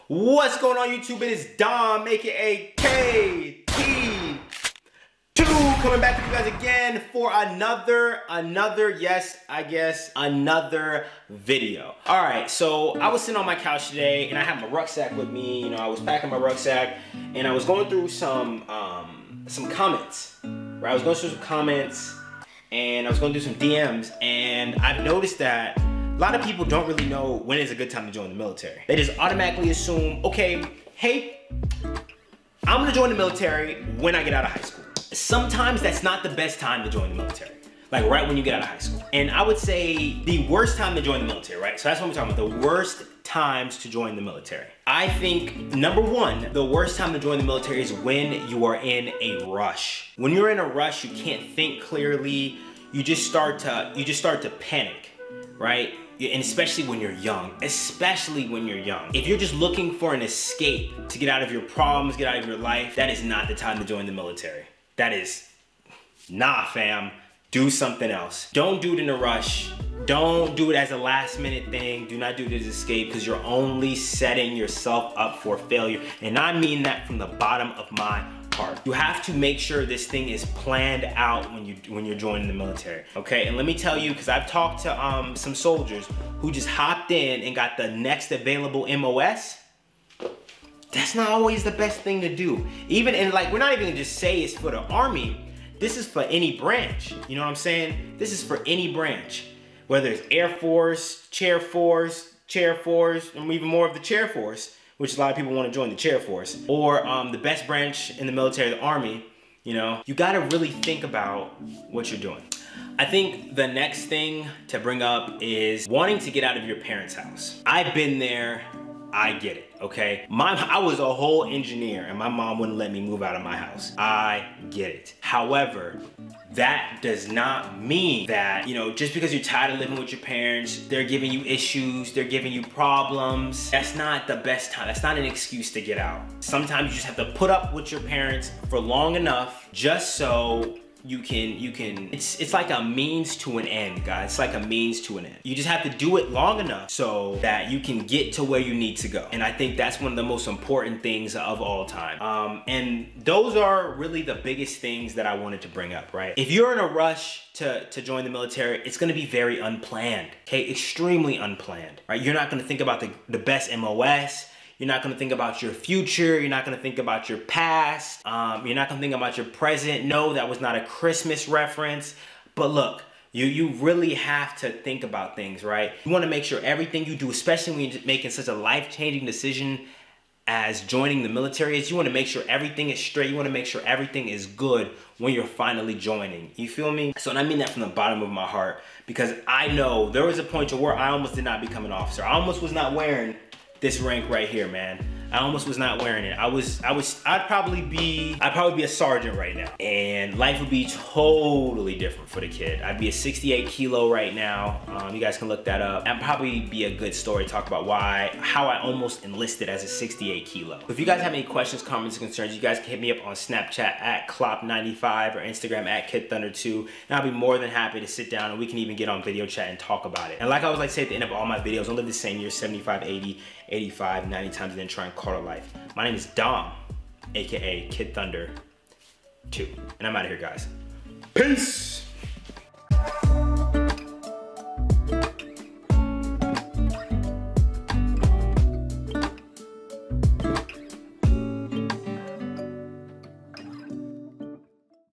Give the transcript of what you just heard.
What's going on YouTube? It is Dom, aka KT2, coming back to you guys again for another video. All right, so I was sitting on my couch today and I had my rucksack with me. You know, I was packing my rucksack and I was going through some comments, right? I was going through some comments and I was going through some DMs, and I've noticed that a lot of people don't really know when is a good time to join the military. They just automatically assume, okay, hey, I'm gonna join the military when I get out of high school. Sometimes that's not the best time to join the military, like right when you get out of high school. And I would say the worst time to join the military, right? So that's what we're talking about, the worst times to join the military. I think, number one, the worst time to join the military is when you are in a rush. When you're in a rush, you can't think clearly. You just start to panic, right? And especially when you're young, If you're just looking for an escape to get out of your problems, get out of your life, that is not the time to join the military. That is, nah fam, do something else. Don't do it in a rush. Don't do it as a last minute thing. Do not do it as escape, because you're only setting yourself up for failure. And I mean that from the bottom of my heart. You have to make sure this thing is planned out when you're joining the military, okay? And let me tell you, because I've talked to some soldiers who just hopped in and got the next available MOS. That's not always the best thing to do. Even in, like, we're not even gonna just say it's for the Army. This is for any branch. You know what I'm saying? This is for any branch. Whether it's Air Force, Chair Force, and even more of the Chair Force, which a lot of people want to join the Chair Force, or the best branch in the military, the Army. You know, you got to really think about what you're doing. I think the next thing to bring up is wanting to get out of your parents' house. I've been there, I get it, okay? I was a whole engineer and my mom wouldn't let me move out of my house. I get it. However, that does not mean that, you know, just because you're tired of living with your parents, they're giving you issues, they're giving you problems. That's not the best time. That's not an excuse to get out. Sometimes you just have to put up with your parents for long enough just so you can, it's like a means to an end, guys. It's like a means to an end. You just have to do it long enough so that you can get to where you need to go. And I think that's one of the most important things of all time. And those are really the biggest things that I wanted to bring up, right? If you're in a rush to join the military, it's gonna be very unplanned, okay? Extremely unplanned, right? You're not gonna think about the best MOS. You're not gonna think about your future. You're not gonna think about your past. You're not gonna think about your present. No, that was not a Christmas reference. But look, you really have to think about things, right? You wanna make sure everything you do, especially when you're making such a life-changing decision as joining the military, is you wanna make sure everything is straight. You wanna make sure everything is good when you're finally joining. You feel me? So, and I mean that from the bottom of my heart, because I know there was a point to where I almost did not become an officer. I almost was not wearing this rank right here, man. I almost was not wearing it. I'd probably be a sergeant right now, and life would be totally different for the kid. I'd be a 68 kilo right now. You guys can look that up. That'd probably be a good story to talk about how I almost enlisted as a 68 kilo. If you guys have any questions, comments, or concerns, you guys can hit me up on Snapchat at Klopp95 or Instagram at KidThunder2, and I'll be more than happy to sit down and we can even get on video chat and talk about it. And like I always like to say at the end of all my videos, don't live the same year 75, 80, 85, 90 times and then try and call it life. My name is Dom, aka KidThunder2, and I'm out of here, guys. Peace!